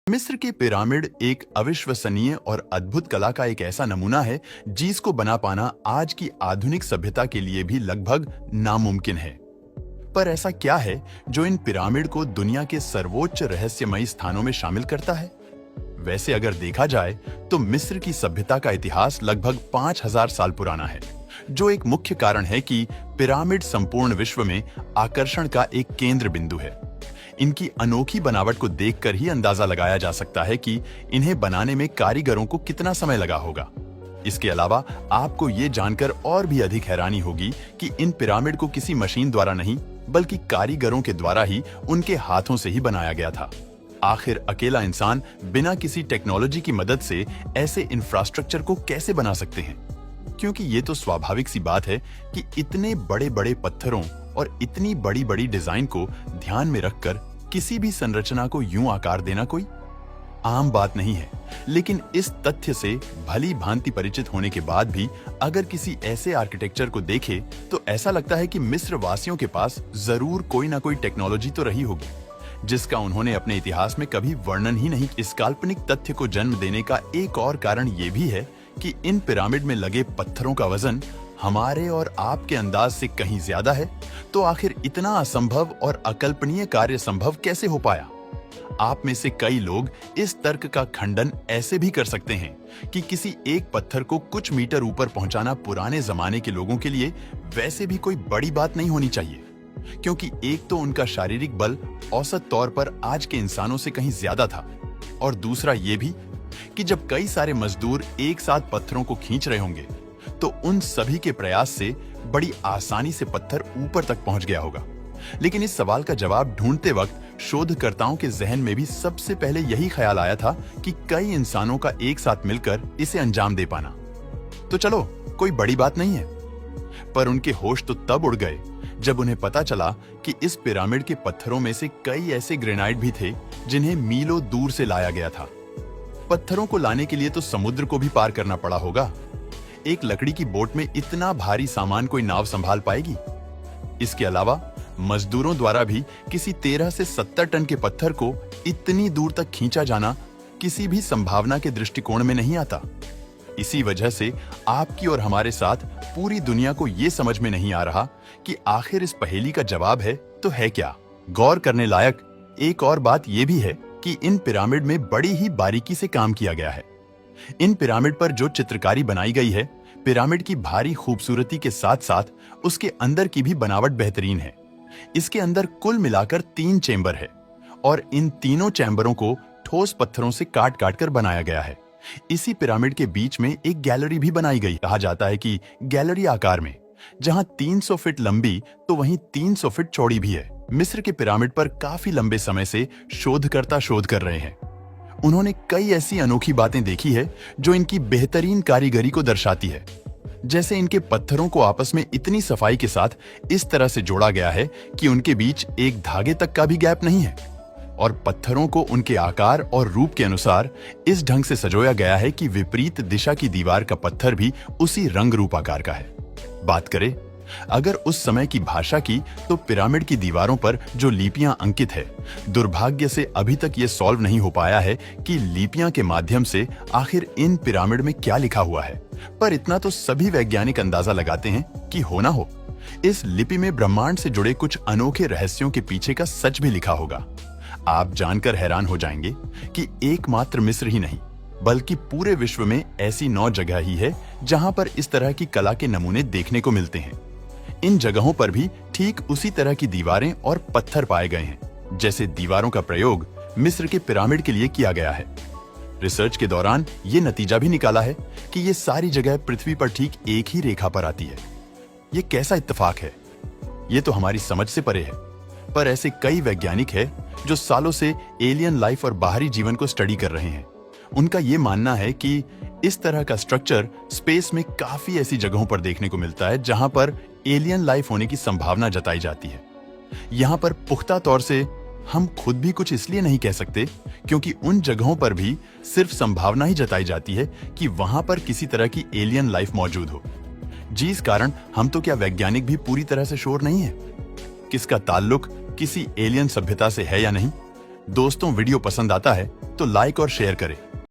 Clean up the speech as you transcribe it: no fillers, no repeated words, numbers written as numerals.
मिस्र के पिरामिड एक अविश्वसनीय और अद्भुत कला का एक ऐसा नमूना है जिसको बना पाना आज की आधुनिक सभ्यता के लिए भी लगभग नामुमकिन है। पर ऐसा क्या है जो इन पिरामिड को दुनिया के सर्वोच्च रहस्यमयी स्थानों में शामिल करता है? वैसे अगर देखा जाए तो मिस्र की सभ्यता का इतिहास लगभग 5000 साल पुराना है, जो एक मुख्य कारण है कि पिरामिड संपूर्ण विश्व में आकर्षण का एक केंद्र बिंदु है। इनकी अनोखी बनावट को देखकर ही अंदाजा लगाया जा सकता है कि इन्हें बनाने में कारीगरों को कितना समय लगा होगा। इसके अलावा आपको ये जानकर और भी अधिक हैरानी होगी कि इन पिरामिड को किसी मशीन द्वारा नहीं बल्कि कारीगरों के द्वारा ही उनके हाथों से ही बनाया गया था। आखिर अकेला इंसान बिना किसी टेक्नोलॉजी की मदद से ऐसे इंफ्रास्ट्रक्चर को कैसे बना सकते हैं? क्योंकि ये तो स्वाभाविक सी बात है कि इतने बड़े बड़े पत्थरों और इतनी बड़ी बड़ी डिजाइन को ध्यान में रखकर किसी भी संरचना को यूं आकार देना कोई आम बात नहीं है। लेकिन इस तथ्य से भली भांति परिचित होने के बाद भी अगर किसी ऐसे आर्किटेक्चर को देखे तो ऐसा लगता है कि मिस्र वासियों के पास जरूर कोई ना कोई टेक्नोलॉजी तो रही होगी जिसका उन्होंने अपने इतिहास में कभी वर्णन ही नहीं। इस काल्पनिक तथ्य को जन्म देने का एक और कारण ये भी है कि इन पिरामिड में लगे पत्थरों का वजन हमारे और आपके अंदाज से कहीं ज्यादा है। तो आखिर इतना असंभव और अकल्पनीय कार्य संभव कैसे हो पाया? आप में से कई लोग इस तर्क का खंडन ऐसे भी कर सकते हैं कि किसी एक पत्थर को कुछ मीटर ऊपर पहुंचाना पुराने जमाने के लोगों के लिए वैसे भी कोई बड़ी बात नहीं होनी चाहिए, क्योंकि एक तो उनका शारीरिक बल औसत तौर पर आज के इंसानों से कहीं ज्यादा था, और दूसरा ये भी कि जब कई सारे मजदूर एक साथ पत्थरों को खींच रहे होंगे तो उन सभी के प्रयास से बड़ी आसानी से पत्थर ऊपर तक पहुंच गया होगा। लेकिन इस सवाल का जवाब ढूंढते वक्त शोधकर्ताओं के जहन में भी सबसे पहले यही ख्याल आया था कि कई इंसानों का एक साथ मिलकर इसे अंजाम दे पाना तो चलो कोई बड़ी बात नहीं है। पर उनके होश तो तब उड़ गए जब उन्हें पता चला कि इस पिरामिड के पत्थरों में से कई ऐसे ग्रेनाइट भी थे जिन्हें मीलों दूर से लाया गया था। पत्थरों को लाने के लिए तो समुद्र को भी पार करना पड़ा होगा। एक लकड़ी की बोट में इतना भारी सामान कोई नाव संभाल पाएगी? इसके अलावा मजदूरों द्वारा भी किसी 13 से 70 टन के पत्थर को इतनी दूर तक खींचा जाना किसी भी संभावना के दृष्टिकोण में नहीं आता। इसी वजह से आपकी और हमारे साथ पूरी दुनिया को यह समझ में नहीं आ रहा कि आखिर इस पहेली का जवाब है तो है क्या। गौर करने लायक एक और बात यह भी है कि इन पिरामिड में बड़ी ही बारीकी से काम किया गया है। इन पिरामिड पर जो चित्रकारी बनाई गई है, पिरामिड की भारी खूबसूरती के साथ साथ उसके अंदर की भी बनावट बेहतरीन है। इसके अंदर कुल मिलाकर 3 चेंबर है और इन तीनों चैम्बरों को ठोस पत्थरों से काट काट कर बनाया गया है। इसी पिरामिड के बीच में एक गैलरी भी बनाई गई। कहा जाता है कि गैलरी आकार में जहां 300 फीट लंबी तो वहीं 300 फीट चौड़ी भी है। मिस्र के पिरामिड पर काफी लंबे समय से शोधकर्ता शोध कर रहे हैं। उन्होंने कई ऐसी अनोखी बातें देखी है जो इनकी बेहतरीन कारीगरी को दर्शाती है। जैसे इनके पत्थरों को आपस में इतनी सफाई के साथ इस तरह से जोड़ा गया है कि उनके बीच एक धागे तक का भी गैप नहीं है, और पत्थरों को उनके आकार और रूप के अनुसार इस ढंग से सजोया गया है कि विपरीत दिशा की दीवार का पत्थर भी उसी रंग रूप आकार का है। बात करें अगर उस समय की भाषा की, तो पिरामिड की दीवारों पर जो लिपियां अंकित है, दुर्भाग्य से अभी तक ये सॉल्व नहीं हो पाया है कि लिपियां के माध्यम से आखिर इन पिरामिड में क्या लिखा हुआ है। पर इतना तो सभी वैज्ञानिक अंदाजा लगाते हैं कि हो ना हो इस लिपि में ब्रह्मांड से जुड़े कुछ अनोखे रहस्यों के पीछे का सच भी लिखा होगा। आप जानकर हैरान हो जाएंगे कि एकमात्र मिस्र ही नहीं बल्कि पूरे विश्व में ऐसी 9 जगह ही है जहां पर इस तरह की कला के नमूने देखने को मिलते हैं। इन जगहों पर भी ठीक उसी तरह की दीवारें और पत्थर पाए गए हैं जैसे दीवारों का प्रयोग मिस्र के पिरामिड के लिए किया गया है। रिसर्च के दौरान ये नतीजा भी निकाला है कि ये सारी जगह पृथ्वी पर ठीक एक ही रेखा पर आती है। ये कैसा इत्तेफाक है? ये तो हमारी समझ से परे है। पर ऐसे कई वैज्ञानिक हैं जो सालों से एलियन लाइफ और बाहरी जीवन को स्टडी कर रहे हैं। उनका ये मानना है कि इस तरह का स्ट्रक्चर स्पेस में काफी ऐसी जगहों पर देखने को मिलता है जहां पर एलियन लाइफ होने की संभावना जताई जाती है। यहां पर पुख्ता तौर से हम खुद भी कुछ इसलिए नहीं कह सकते क्योंकि उन जगहों पर भी सिर्फ संभावना ही जताई जाती है कि वहां पर किसी तरह की एलियन लाइफ मौजूद हो, जिस कारण हम तो क्या वैज्ञानिक भी पूरी तरह से श्योर नहीं है किसका ताल्लुक किसी एलियन सभ्यता से है या नहीं। दोस्तों वीडियो पसंद आता है तो लाइक और शेयर करें